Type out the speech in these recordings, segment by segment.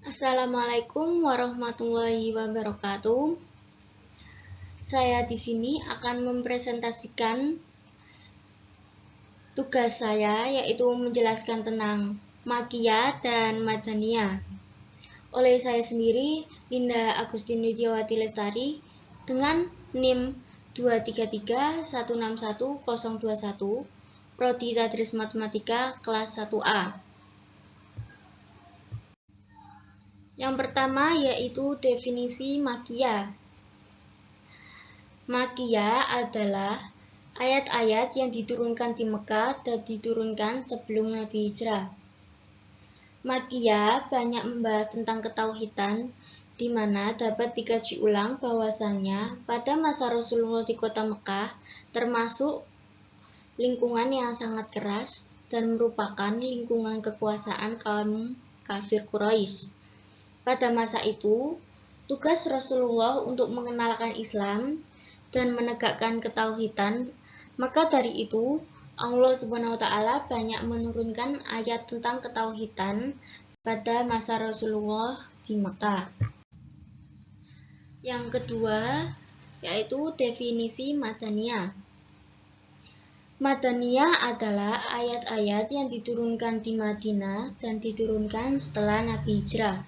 Assalamualaikum warahmatullahi wabarakatuh. Saya di sini akan mempresentasikan tugas saya, yaitu menjelaskan tentang Makkiyah dan Madaniyah. Oleh saya sendiri, Linda Agustin Widiawati Lestari, dengan NIM 233161021, Prodi Tadris Matematika kelas 1A. Yang pertama yaitu definisi Makkiyah. Makkiyah adalah ayat-ayat yang diturunkan di Mekah dan diturunkan sebelum Nabi Hijrah. Makkiyah banyak membahas tentang ketauhidan, di mana dapat dikaji ulang bahwasannya pada masa Rasulullah di kota Mekah termasuk lingkungan yang sangat keras dan merupakan lingkungan kekuasaan kaum kafir Quraisy. Pada masa itu, tugas Rasulullah untuk mengenalkan Islam dan menegakkan ketauhidan, maka dari itu Allah SWT banyak menurunkan ayat tentang ketauhidan pada masa Rasulullah di Mekah. Yang kedua yaitu definisi Madaniyah. Madaniyah adalah ayat-ayat yang diturunkan di Madinah dan diturunkan setelah Nabi Hijrah.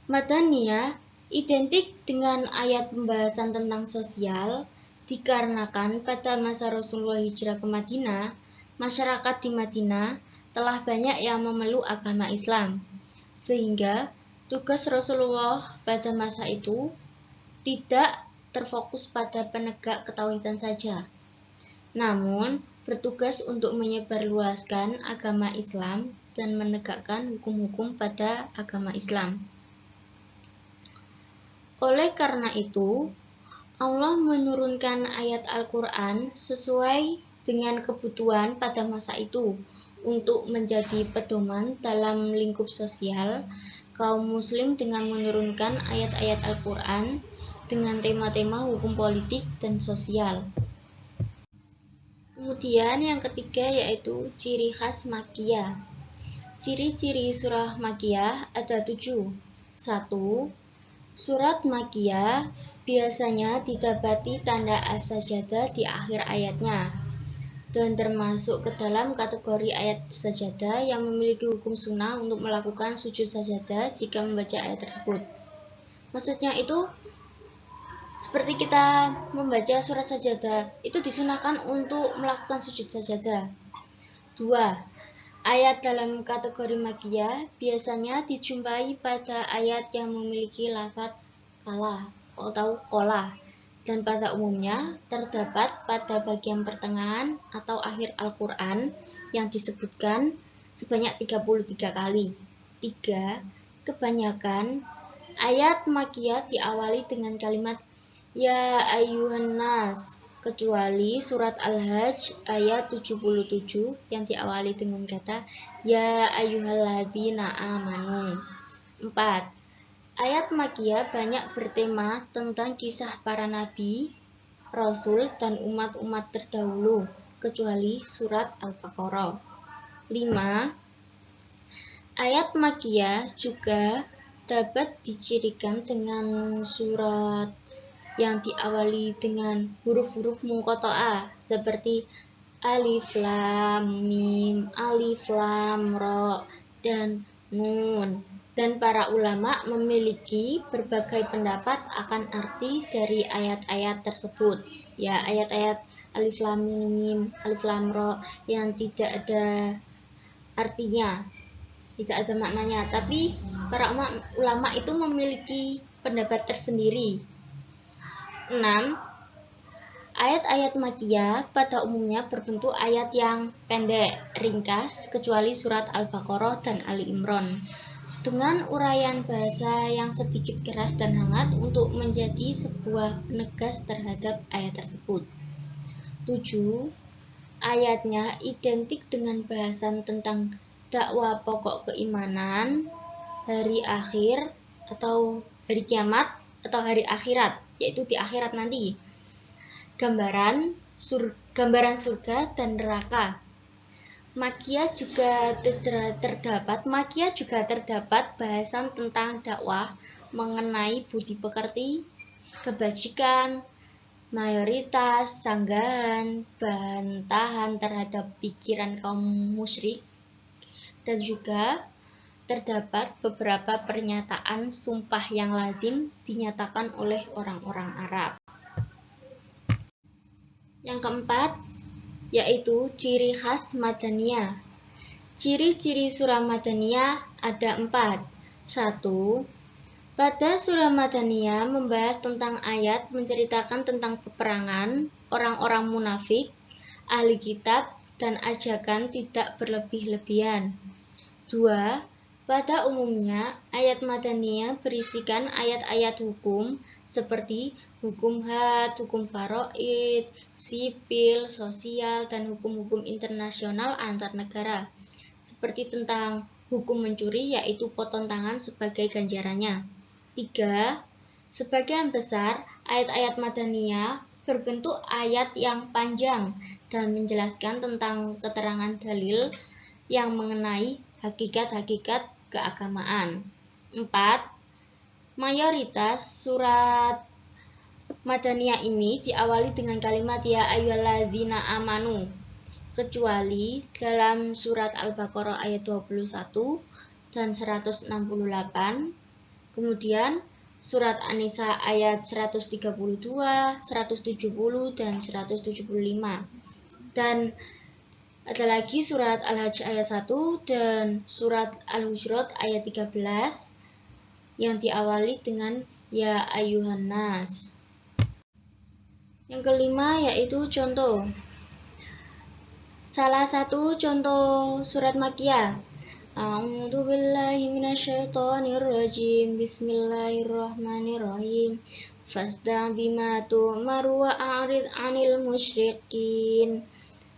Madaniyah identik dengan ayat pembahasan tentang sosial, dikarenakan pada masa Rasulullah hijrah ke Madinah, masyarakat di Madinah telah banyak yang memeluk agama Islam, sehingga tugas Rasulullah pada masa itu tidak terfokus pada penegak ketauhidan saja, namun bertugas untuk menyebarluaskan agama Islam dan menegakkan hukum-hukum pada agama Islam. Oleh karena itu, Allah menurunkan ayat Al-Quran sesuai dengan kebutuhan pada masa itu untuk menjadi pedoman dalam lingkup sosial kaum muslim dengan menurunkan ayat-ayat Al-Quran dengan tema-tema hukum politik dan sosial. Kemudian yang ketiga yaitu ciri khas Makkiyah. Ciri-ciri surah Makkiyah ada 7. 1. Surat Makkiyah biasanya didapati tanda as-sajadah di akhir ayatnya dan termasuk ke dalam kategori ayat sajadah yang memiliki hukum sunnah untuk melakukan sujud sajadah jika membaca ayat tersebut. Maksudnya itu seperti kita membaca surat sajadah, itu disunahkan untuk melakukan sujud sajadah. 2. Ayat dalam kategori Makkiyah biasanya dijumpai pada ayat yang memiliki lafaz kala atau kola, dan pada umumnya terdapat pada bagian pertengahan atau akhir Al-Quran yang disebutkan sebanyak 33 kali. 3. Kebanyakan ayat Makkiyah diawali dengan kalimat Ya ayyuhan nas, kecuali surat Al-Hajj ayat 77 yang diawali dengan kata Ya ayyuhalladzina amanu. 4. Ayat Makkiyah banyak bertema tentang kisah para nabi, rasul, dan umat-umat terdahulu, kecuali surat Al-Baqarah. 5. Ayat Makkiyah juga dapat dicirikan dengan surat yang diawali dengan huruf-huruf munqato'ah seperti alif lam mim, alif lam ra, dan nun. Dan para ulama memiliki berbagai pendapat akan arti dari ayat-ayat tersebut. Ya, ayat-ayat alif lam mim, alif lam ra yang tidak ada artinya, tidak ada maknanya, tapi para ulama itu memiliki pendapat tersendiri. 6. Ayat-ayat Makkiyah pada umumnya berbentuk ayat yang pendek, ringkas, kecuali surat Al-Baqarah dan Ali Imran, dengan uraian bahasa yang sedikit keras dan hangat untuk menjadi sebuah penegas terhadap ayat tersebut. 7. Ayatnya identik dengan bahasan tentang dakwah pokok keimanan, hari akhir atau hari kiamat atau hari akhirat, yaitu di akhirat nanti, gambaran surga dan neraka, Makia juga terdapat bahasan tentang dakwah mengenai budi pekerti, kebajikan, mayoritas, sanggahan, bantahan terhadap pikiran kaum musyrik, dan juga terdapat beberapa pernyataan sumpah yang lazim dinyatakan oleh orang-orang Arab. Yang keempat, yaitu ciri khas Madaniyah. Ciri-ciri surah Madaniyah ada 4. 1. Pada surah Madaniyah membahas tentang ayat menceritakan tentang peperangan, orang-orang munafik, ahli kitab, dan ajakan tidak berlebih-lebihan. 2. Pada umumnya, ayat Madaniyah berisikan ayat-ayat hukum seperti hukum had, hukum faraid, sipil, sosial, dan hukum-hukum internasional antar negara, seperti tentang hukum mencuri yaitu potong tangan sebagai ganjarannya. 3. Sebagian besar ayat-ayat Madaniyah berbentuk ayat yang panjang dan menjelaskan tentang keterangan dalil yang mengenai hakikat-hakikat keagamaan. 4. Mayoritas surat Madaniyah ini diawali dengan kalimat ya ayyuhalladzina amanu, kecuali dalam surat Al-Baqarah ayat 21 dan 168, kemudian surat An-Nisa ayat 132, 170, dan 175, dan ada lagi surat Al-Hajj ayat 1 dan surat Al-Hujurat ayat 13 yang diawali dengan ya ayyuhan nas. Yang kelima yaitu contoh. Salah satu contoh surat Makkiyah. A'udzu billahi minasyaitonir rajim. Bismillahirrahmanirrahim. Fasda' bima tu'mar wa a'rid 'anil musyrikin.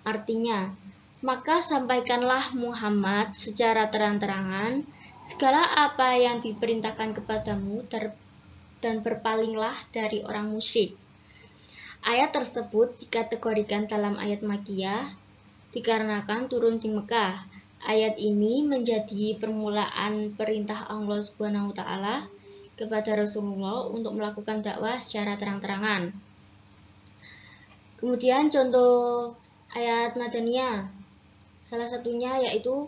Artinya, maka sampaikanlah Muhammad secara terang-terangan segala apa yang diperintahkan kepadamu dan berpalinglah dari orang musyrik. Ayat tersebut dikategorikan dalam ayat Makkiyah dikarenakan turun di Mekah. Ayat ini menjadi permulaan perintah Allah Subhanahu wa taala kepada Rasulullah untuk melakukan dakwah secara terang-terangan. Kemudian contoh ayat Madaniyah, salah satunya yaitu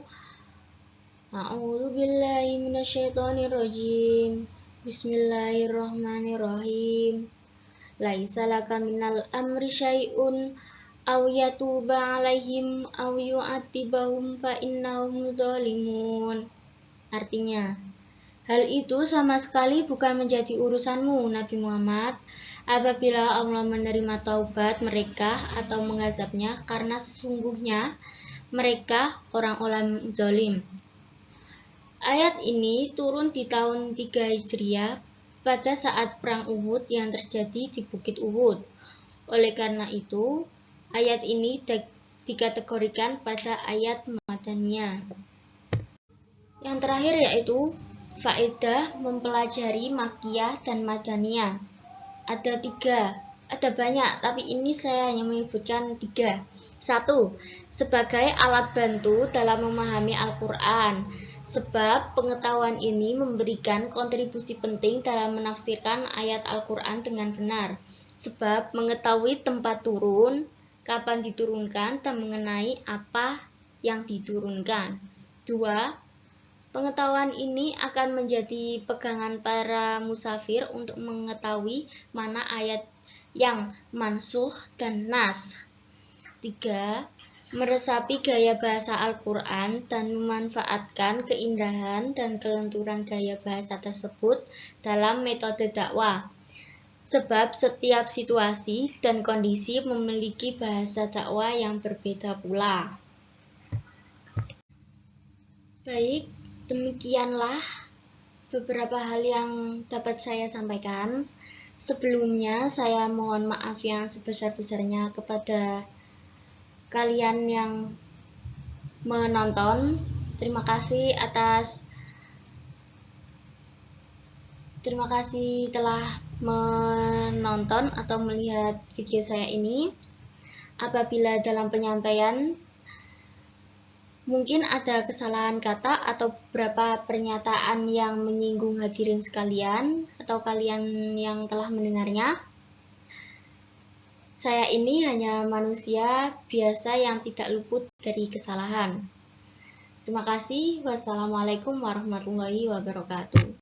A'udzu billahi minasyaitonir rajim. Bismillahirrahmanirrahim. Laisa laka minal amri syai'un aw yatuba 'alaihim aw yu'adzibahum fa innahum zalimun. Artinya, hal itu sama sekali bukan menjadi urusanmu, Nabi Muhammad, apabila Allah menerima taubat mereka atau mengazabnya, karena sesungguhnya mereka orang-orang zalim. Ayat ini turun di tahun 3 Hijriah pada saat perang Uhud yang terjadi di Bukit Uhud. Oleh karena itu, ayat ini dikategorikan pada ayat Madaniyah. Yang terakhir yaitu faedah mempelajari Makkiyah dan Madaniyah. Ada 3, ada banyak, tapi ini saya hanya menyebutkan 3. 1. Sebagai alat bantu dalam memahami Al-Quran. Sebab pengetahuan ini memberikan kontribusi penting dalam menafsirkan ayat Al-Quran dengan benar. Sebab mengetahui tempat turun, kapan diturunkan, dan mengenai apa yang diturunkan. 2. Pengetahuan ini akan menjadi pegangan para musafir untuk mengetahui mana ayat yang mansukh dan nas. 3. Meresapi gaya bahasa Al-Quran dan memanfaatkan keindahan dan kelenturan gaya bahasa tersebut dalam metode dakwah. Sebab setiap situasi dan kondisi memiliki bahasa dakwah yang berbeda pula. Baik, demikianlah beberapa hal yang dapat saya sampaikan. Sebelumnya saya mohon maaf yang sebesar-besarnya kepada kalian yang menonton. Terima kasih telah menonton atau melihat video saya ini. Apabila dalam penyampaian Mungkin ada kesalahan kata atau beberapa pernyataan yang menyinggung hadirin sekalian atau kalian yang telah mendengarnya. Saya ini hanya manusia biasa yang tidak luput dari kesalahan. Terima kasih. Wassalamualaikum warahmatullahi wabarakatuh.